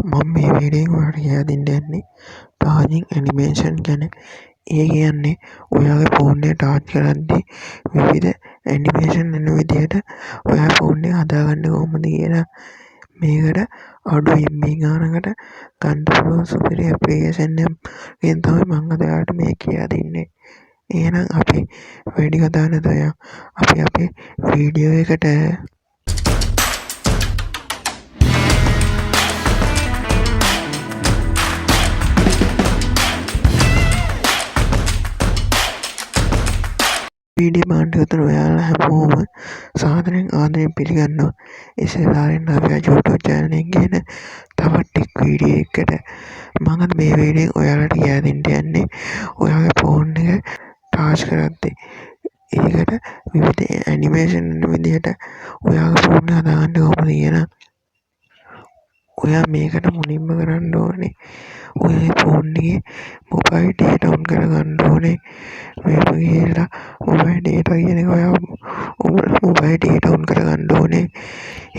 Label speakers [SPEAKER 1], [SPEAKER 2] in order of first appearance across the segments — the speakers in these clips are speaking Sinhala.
[SPEAKER 1] මම මේ වීඩියෝෙන් ඔයාලට කියා දෙන්න යන්නේ ටාජින් ඇනිමේෂන් ගැන. ඒ කියන්නේ ඔයාගේ ෆෝන් එක ටාච් කරද්දී විවිධ ඇනිමේෂන් එන විදිහට ඔයා ෆෝන් එක හදාගන්නේ කොහොමද කියලා. මේකට අඩු MB ගානකට ගන්න පුළුවන් සුපිරි ඇප්ලිකේෂන් එකකින් තමයි මම අද ඔයාලට මේ කියා දෙන්නේ. එහෙනම් අපි වැඩි කතා නැතුව අපි අපේ වීඩියෝ එකට වීඩියෝ මාණ්ඩකතුන ඔයාලා හැමෝම සාදරයෙන් ආදරයෙන් පිළිගන්නවා. ඉස්සෙල්ලාවෙන් අපේ YouTube channel එකෙන් කියන තවත් ටෙක් වීඩියෝ එකකට මම අද මේ වීඩියෝෙන් ඔයාලට කියා දෙන්න යන්නේ ඔයාගේ ෆෝන් එක ටාච් කරද්දී ඒකට විවිධ ඇනිමේෂන් එන විදිහට ඔයාගේ ෆෝන් එක හදාගන්නේ කොහොමද කියලා. ඔයා මේකට මුලින්ම කරන්න ඕනේ ඔයාගේ ෆෝන් එකේ මොබයිල් ඩේටා ඔන් කරගන්න ඕනේ. මේක ගිහිල්ලා මොබයිල් ඩේටා කියන එක ඔයා මොබයිල් ඩේටා ඔන් කරගන්න ඕනේ.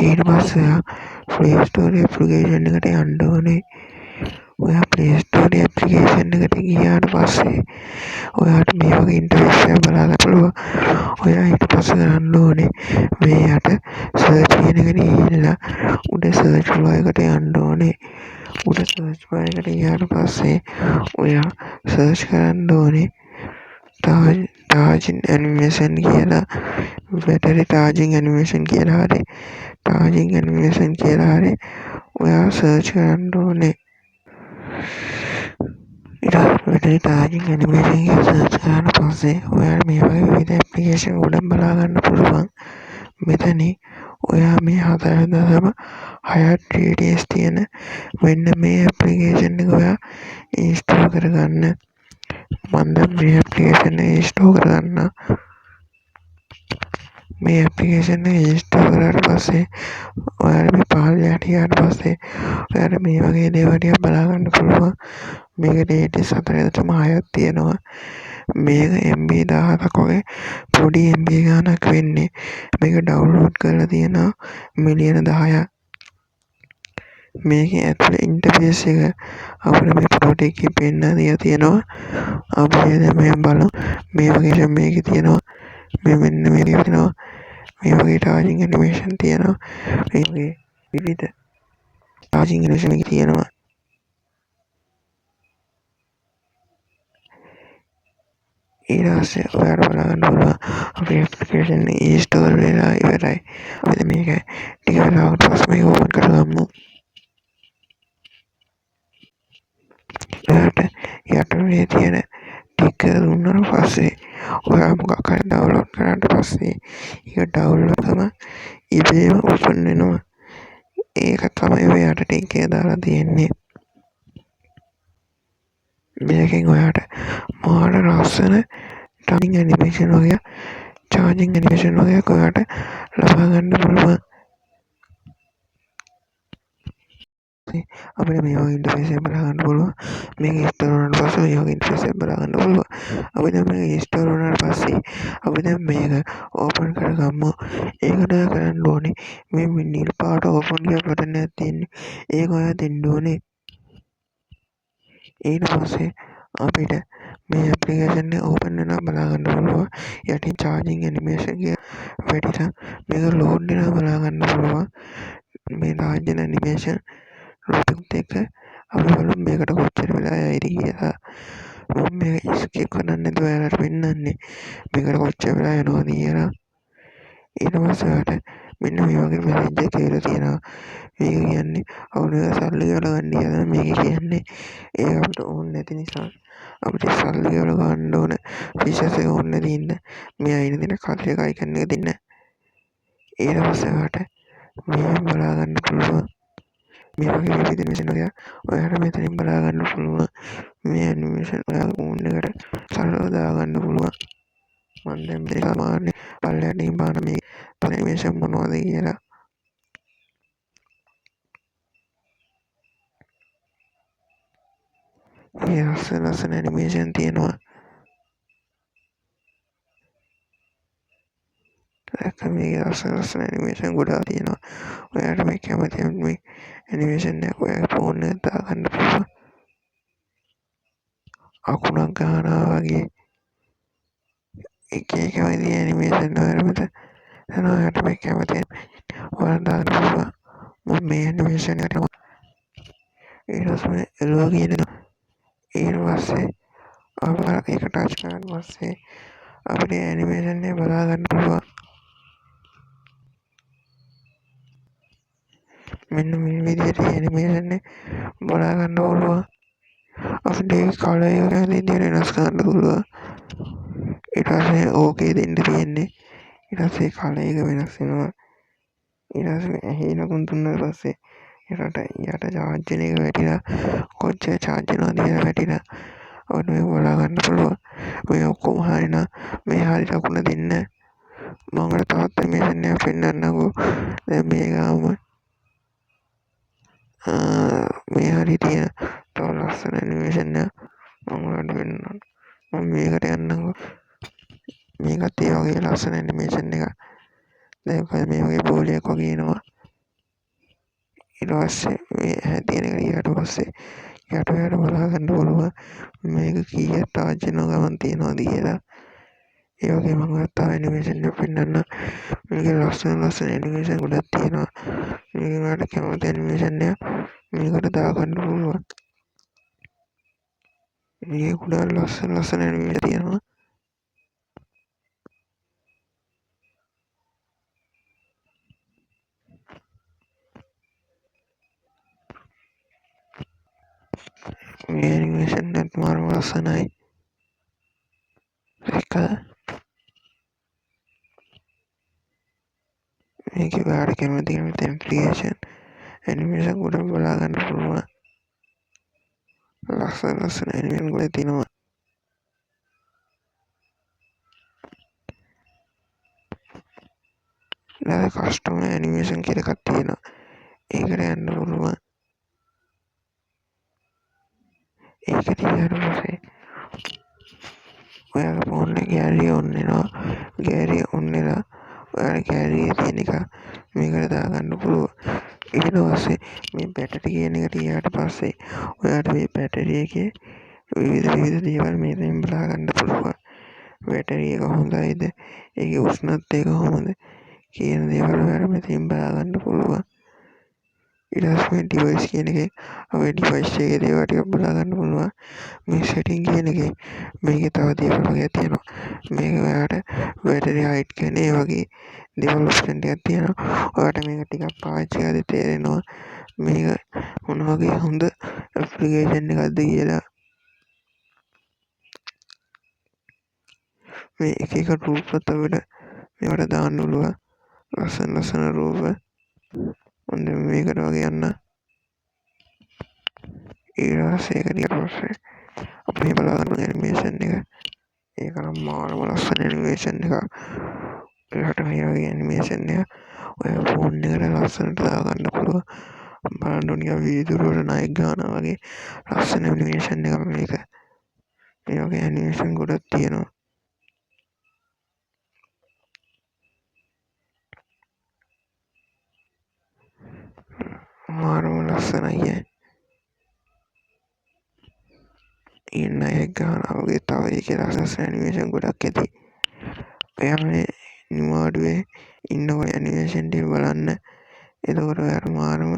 [SPEAKER 1] ඊට පස්සේ ඔයා Play Store ඇප්ලිකේෂන් එකට යන්න ඕනේ. ඔයා Play Store ඇප්ලිකේෂන් එකට ගියාට පස්සේ ඔයාට මේ වගේ ඉන්ටර්ෆේස් එකක් බලා ගන්න පුළුවන්. ඔයා ඊට පස්සේ කරන්න ඕනේ මේ යට සර්ච් කියන එකට ගිහිල්ලා උඩ සර්ච් bar එකට යන්න ඕනේ. උඩ සර්ච් bar එකට ගියාට පස්සේ ඔයා සර්ච් කරන්න ඕනේ ටාජින් ඇනිමේෂන් කියලා. බැටරි ටාජින් ඇනිමේෂන් කියලා හරි ටාජින් ඇනිමේෂන් කියලා හරි ඔයා සර්ච් කරන්න ඕනේ. බැටරි ටාජින් ඇනිමේෂන් කියලා සර්ච් කරාට පස්සේ ඔයාලා මේ වගේ විවිධ ඇප්ලිකේෂන් ගොඩක් බලා ගන්න පුළුවන්. මෙතනින් ඔයා මේ 4.6 TDS තියෙන මෙන්න මේ ඇප්ලිකේෂන් එක ඔයා ඉන්ස්ටෝල් කරගන්න. මම දැන් මේ ඇප්ලිකේෂන් එක ඉන්ස්ටෝල් කරගන්නම්. මේ ඇප්ලිකේෂන් එක ඉන්ස්ටෝල් කරාට පස්සේ ඔයාලා මේ පහළට ගියාට පස්සේ ඔයාලා මේ වගේ දේවල් ටිකක් බලා ගන්න පුළුවන්. මේක TDS 4.6ක් තියෙනවා. මේක MB 17ක් වගේ පොඩි MB ගානක් වෙන්නේ. මේක ඩවුන්ලෝඩ් කරලා තියෙනවා මිලියන 10ක්. මේකේ ඇතුලේ ඉන්ටර්ෆේස් එක අපිට මේ ෆොටෝ එකේ පෙන්නලා දීලා තියෙනවා. අපි දැන් මේ බලමු මේ වගේ මේකේ තියෙනවා. මෙන්න මේකේ තියෙනවා. මේ වගේ ටාජින් ඇනිමේෂන් තියෙනවා. මේ වගේ විවිධ ටාජින් ඇනිමේෂන් එකේ තියෙනවා. ඊට පස්සේ ඔයාලා බලා ගන්න පුළුවන් අපේ ඇප්ලිකේෂන් එක ඉන්ස්ටෝල් වෙලා ඉවරයි. අපි මේක ටික වෙලාවකට පස්සේ මේක ඕපන් කරගමු. යටටේ තියෙන ටික දුන්නාට පස්සේ ඔයා මොකක් හරි ඩවුන්ලෝඩ් කරාට පස්සේ ඒක ඩවුන්ලෝඩ් කරලා ඉබේම ඕපන් වෙනවා. ඒක තමයි ඔය යට ටිකේ දාලා තියෙන්නේ. මේකෙන් ඔයාට මාර ලස්සන ටාජින් ඇනිමේෂන් වගේ චාර්ජින් ඇනිමේෂන් වගේ ඔයාට ලබා ගන්න පුළුවන්. අපිට මේ වගේ ඉන්ටර්ෆේස් එකක් බලා ගන්න පුළුවන්. මේක ඉන්ස්ටෝල් වුණාට පස්සේ මේ වගේ ඉන්ටර්ෆේස් එකක් බලා ගන්න පුළුවන්. අපි දැන් මේක ඉන්ස්ටෝල් වුණාට පස්සේ අපි දැන් මේක ඕපන් කරගමු. ඒකට කරන්න ඕනේ මේ නිල් පාට ඕපන් කියලා බටන් එකක් තියෙන්නේ. ඒක ඔයා දෙන්න ඕනේ. ඊට පස්සේ අපිට මේ ඇප්ලිකේෂන් එක ඕපන් වෙනවා බලා ගන්න පුළුවන්. යටින් චාර්ජින් ඇනිමේෂන් කියලා වැඩිලා මේක ලෝඩ් වෙනවා බලා ගන්න පුළුවන්. මේ ටාජින් ඇනිමේෂන් රුපියල් එක අපි බලමු මේකට කොච්චර වෙලා යයිද කියලා. මම මේක ස්කිප් කරන්නේ නැතුව ඔයාලට පෙන්නන්නේ මේකට කොච්චර වෙලා යනවද කියලා. ඊට පස්සේ ඔයාලට මෙන්න මේ වගේ මැසේජ් එකක් කියලා තියෙනවා. මේක කියන්නේ අවුරුදු සල්ලි ගෙවලා ගන්න කියලා මේක කියන්නේ. ඒක අපිට ඕනේ නැති නිසා අපිට සල්ලි ගෙවලා ගන්න ඕන ෆීචර්ස් එක ඕනේ නැති ඉන්න මේ අයින දෙන කලර් එක අයිකන් එක දෙන්න. ඊට පස්සේ ඔයාලට මේ බලා ගන්න පුළුවන්. මේ වගේ විවිධ ඇනිමේෂන් වලට ඔයාලා මෙතනින් බලා ගන්න පුළුවන්. මේ ඇනිමේෂන් ඔයාගේ ෆෝන් එකට සරලව දාගන්න පුළුවන්. මම දැන් මේ සාමාන්‍ය පල්ලෙහාටින් බලන මේ ඇනිමේෂන් මොනවද කියලා. මේ ලස්සන ඇනිමේෂන් තියෙනවා. දැක්ක මේකේ ලස්සන ඇනිමේෂන් ගොඩාක් තියෙනවා. ඔයාට මේ කැමති මේ ඇනිමේෂන් එක ඔයාගේ ෆෝන් එකට දාගන්න පුළුවන්. අකුණක් ගන්නවා වගේ එක විදිහේ ඇනිමේෂන් වලට ඔයාට මේ කැමති ඔයාලා දාන්න පුළුවන්. මම මේ ඇනිමේෂන් එකට ඊට පස්සේ එළුවා කියනවා. ඊට පස්සේ අපිට ඒක ටච් කරාට පස්සේ අපිට ඇනිමේෂන් එක බලා ගන්න පුළුවන්. මෙන්න මේ විදිහට ඇනිමේෂන් එක බලා ගන්න පුළුවන්. අපිට ඒ කලර් එක විදිහට වෙනස් කරන්න පුළුවන්. ඊට පස්සේ ඕකේ දෙන්න තියෙන්නේ. ඊට පස්සේ කලර් එක වෙනස් වෙනවා. ඊට පස්සේ ඇහි ලකුණු දුන්නාට පස්සේ යට චාර්ජර් එක වැටිලා කොච්චර චාර්ජ් වෙනවද කියලා වැටිලා අපිට මේක බලා ගන්න පුළුවන්. මේ ඔක්කොම හරිනම් මේ හරි ලකුණ දෙන්න මම ඔයාලට තවත් ඇනිමේෂන් එකක් පෙන්නන්නකෝ. දැන් මේ ගාම මේ හරි තියෙන තව ලස්සන ඇනිමේෂන් එකක් මම ඔයාලට පෙන්නන්නම්. මම මේකට යන්නකෝ. මේකත් ඒ වගේ ලස්සන ඇනිමේෂන් එකක්. දැන් මේ වගේ බෝලයක් වගේ එනවා. ඊට පස්සේ මේ හැදෙන එක ඊට පස්සේ යට බලා ගන්න පුළුවන් මේක කීයක් චාර්ජ් වෙනව ගමන් තියනවද කියලා. ඒ වගේ මම ඔයාලට තව ඇනිමේෂන් එකක් පෙන්නන්නම්. මේකේ ලස්සන ඇනිමේෂන් ගොඩක් තියෙනවා. මේකෙන් ඔයාලට කැමති ඇනිමේෂන් එක මේකට දාගන්න පුළුවන්. මේකේ ගොඩක් ලස්සන ඇනිමේෂන් තියෙනවා. මේ ඇනිමේෂන් එකත් මාරම ලස්සනයි. මේකේ ඔයාලට කැමති ඇප්ලිකේෂන් ඇනිමේෂන් ගොඩක් බලා ගන්න පුළුවන්. ලස්සන ඇනිමේෂන් ගොඩක් තියෙනවා. ඊළඟ කස්ටම් ඇනිමේෂන් කියලා එකක් තියෙනවා. ඒකට යන්න පුළුවන්. ඒකට ගියාට පස්සේ ඔයාගේ ෆෝන් එකේ ගෑලරි ඔන් වෙනවා. ගෑලරි ඔන් වෙලා ඔයාලා ගෑලරියේ තියෙන එක මේකට දාගන්න පුළුවන්. ඊට පස්සේ මේ බැටරි කියන එකට ගියාට පස්සේ ඔයාට මේ බැටරි එකේ විවිධ දේවල් මේකෙන් බලා ගන්න පුළුවන්. බැටරි එක හොඳයිද? ඒකේ උෂ්ණත්වය කොහොමද? කියන දේවල් ඔයාලා මෙතෙන් බලා ගන්න පුළුවන්. ඊට පස්සේ ඩිවයිස් කියන එකේ අපේ ඩිවයිස් එකේ දේවල් ටික බලා ගන්න පුළුවන්. මේ සෙටින් කියන එකේ මේකේ තව දේවල් වගේ තියෙනවා. මේක ඔයාලට බැටරි හයිට් කියන ඒ වගේ දේවල් ඔප්ෂන් ටිකක් තියෙනවා. ඔයාලට මේක ටිකක් පාවිච්චි කරද්දී තේරෙනවා මේක මොන වගේ හොඳ ඇප්ලිකේෂන් එකක්ද කියලා. මේ එක රූපත් අපිට මේවට දාන්න පුළුවන්. ලස්සන රූප. මොන්ද මේකට වගේ යන්න. ඊට පස්සේ ඒක ඊට පස්සේ අපි බලා ගන්න ඇනිමේෂන් එක. ඒක නම් මාරම ලස්සන ඇනිමේෂන් එකක්. ඔයාලට මේ වගේ ඇනිමේෂන් එක ඔයා ෆෝන් එකට ලස්සනට දාගන්න පුළුවන්. බලන්න නිකන් වීදුරුවට නයික් ගන්නවා වගේ ලස්සන ඇනිමේෂන් එකක් මේක. මේ වගේ ඇනිමේෂන් ගොඩක් තියෙනවා. මාරම ලස්සනයි. ඉන්න එක ගන්නවා වගේ තව ඒකේ ලස්සන ඇනිමේෂන් ගොඩක් ඇති. ඔයා මේ නිමාඩුවේ ඉන්නකොට ඇනිමේෂන් ටික බලන්න. එතකොට ඔයාට මාරම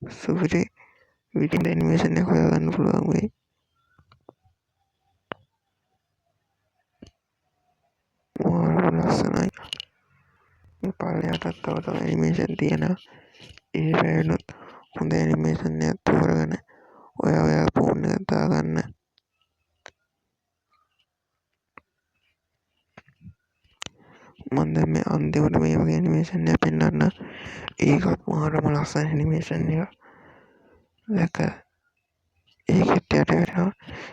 [SPEAKER 1] සුපිරි විදිහට ඇනිමේෂන් එක හොයාගන්න පුළුවන් වෙයි. මාරම ලස්සනයි. මේ පල්ලෙහාටත් තව ඇනිමේෂන් තියෙනවා. ඒ වෙනුත් හොඳ ඇනිමේෂන් එකක් තෝරගෙන ඔයා ෆෝන් එකට දාගන්න. මම දැන් මේ අන්තිමට මේ වගේ ඇනිමේෂන් එකක් පෙන්නන්න. ඒකත් මාරම ලස්සන ඇනිමේෂන් එකක්. දැක ඒකෙත් යට වෙනවා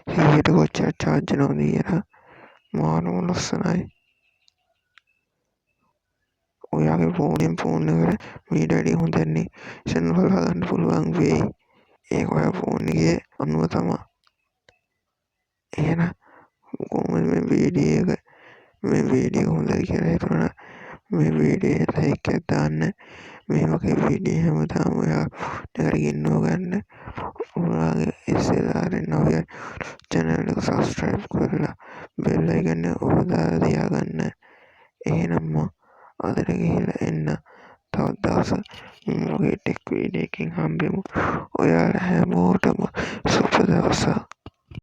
[SPEAKER 1] 100ට කොච්චර චාර්ජ් වෙනවද කියලා. මාරම ලස්සනයි. ඔයාගේ ෆෝන් එකට මීට වැඩිය හොඳ ඇනිමේෂන් බලා ගන්න පුළුවන් වෙයි. ඒක ඔයා ෆෝන් එකේ අනුව තමයි. එහෙනම් කොහොමද මේ වීඩියෝ එක හොඳයි කියලා හිතුණා මේ වීඩියෝ ලයික් එකක් දාන්න. මේ වගේ වීඩියෝ හැමදාම ඔයාලා ෆෝන් එකට ගෙන්නව ගන්න. ඔයාගේ ඉස්සෙල්ලාට ඔය channel එක subscribe කරලා bell icon එක ඔබ දාලා තියාගන්න. එහෙනම් අදට ගිහිල්ලා එන්න. තවත් දවසක් මේ වගේ ටෙක් වීඩියෝ එකකින් හම්බෙමු. ඔයාලා හැමෝටම සුබ දවසක්.